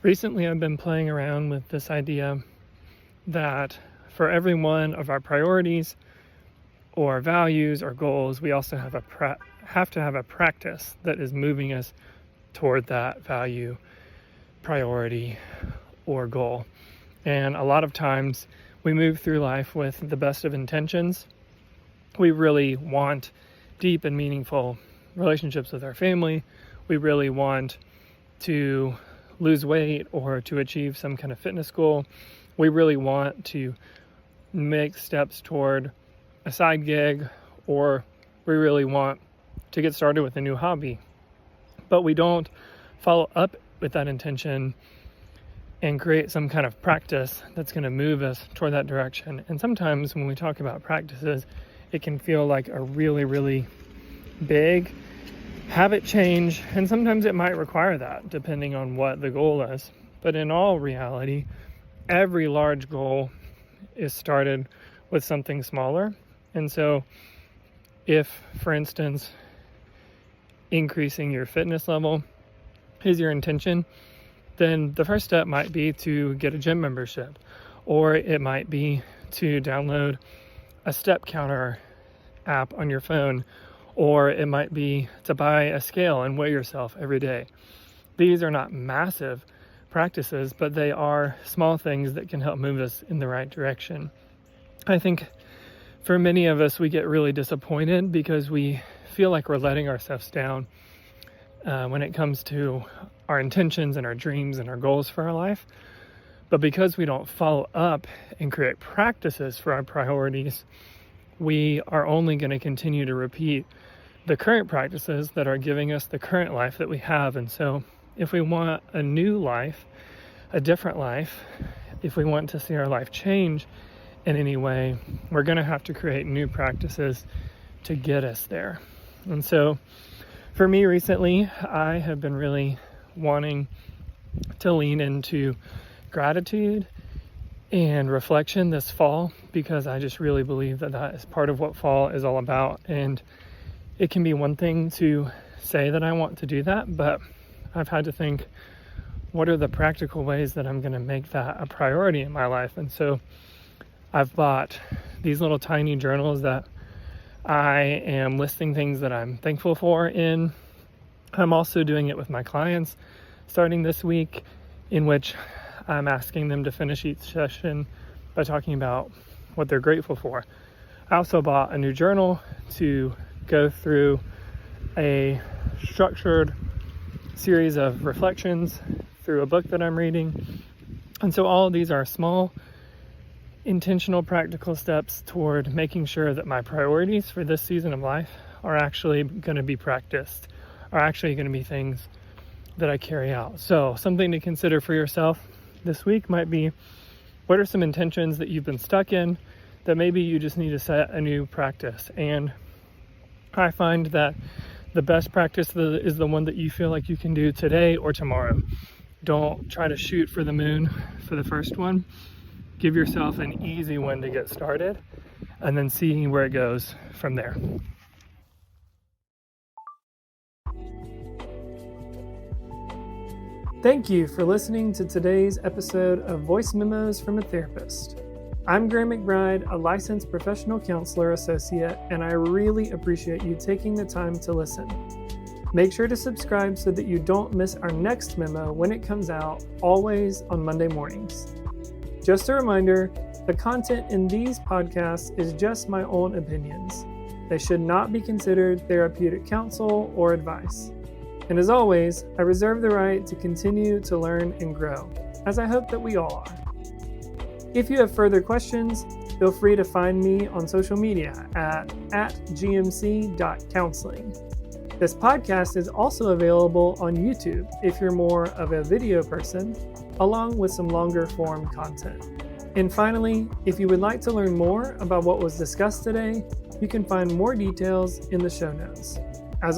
Recently, I've been playing around with this idea that for every one of our priorities or values or goals, we also have to have a practice that is moving us toward that value, priority, or goal. And a lot of times we move through life with the best of intentions. We really want deep and meaningful relationships with our family. We really want to lose weight or to achieve some kind of fitness goal. We really want to make steps toward a side gig, or we really want to get started with a new hobby. But we don't follow up with that intention and create some kind of practice that's going to move us toward that direction. And sometimes when we talk about practices, it can feel like a really, really big habit change, and sometimes it might require that depending on what the goal is. But in all reality, every large goal is started with something smaller. And so if, for instance, increasing your fitness level is your intention, then the first step might be to get a gym membership, or it might be to download a step counter app on your phone, or it might be to buy a scale and weigh yourself every day. These are not massive practices, but they are small things that can help move us in the right direction. I think for many of us, we get really disappointed because we feel like we're letting ourselves down when it comes to our intentions and our dreams and our goals for our life. But because we don't follow up and create practices for our priorities, we are only going to continue to repeat the current practices that are giving us the current life that we have. And so if we want a new life, a different life, if we want to see our life change in any way, we're going to have to create new practices to get us there. And so for me recently, I have been really wanting to lean into gratitude and reflection this fall, because I just really believe that that is part of what fall is all about. And it can be one thing to say that I want to do that, but I've had to think, what are the practical ways that I'm going to make that a priority in my life? And so I've bought these little tiny journals that I am listing things that I'm thankful for in. I'm also doing it with my clients starting this week, in which I'm asking them to finish each session by talking about what they're grateful for. I also bought a new journal to go through a structured series of reflections through a book that I'm reading. And so all of these are small, intentional, practical steps toward making sure that my priorities for this season of life are actually going to be practiced, are actually going to be things that I carry out. So something to consider for yourself this week might be, what are some intentions that you've been stuck in that maybe you just need to set a new practice? And I find that the best practice is the one that you feel like you can do today or tomorrow. Don't try to shoot for the moon for the first one. Give yourself an easy one to get started, and then see where it goes from there. Thank you for listening to today's episode of Voice Memos from a Therapist. I'm Graham McBride, a licensed professional counselor associate, and I really appreciate you taking the time to listen. Make sure to subscribe so that you don't miss our next memo when it comes out, always on Monday mornings. Just a reminder, the content in these podcasts is just my own opinions. They should not be considered therapeutic counsel or advice. And as always, I reserve the right to continue to learn and grow, as I hope that we all are. If you have further questions, feel free to find me on social media at gmc.counseling. This podcast is also available on YouTube if you're more of a video person, along with some longer form content. And finally, if you would like to learn more about what was discussed today, you can find more details in the show notes.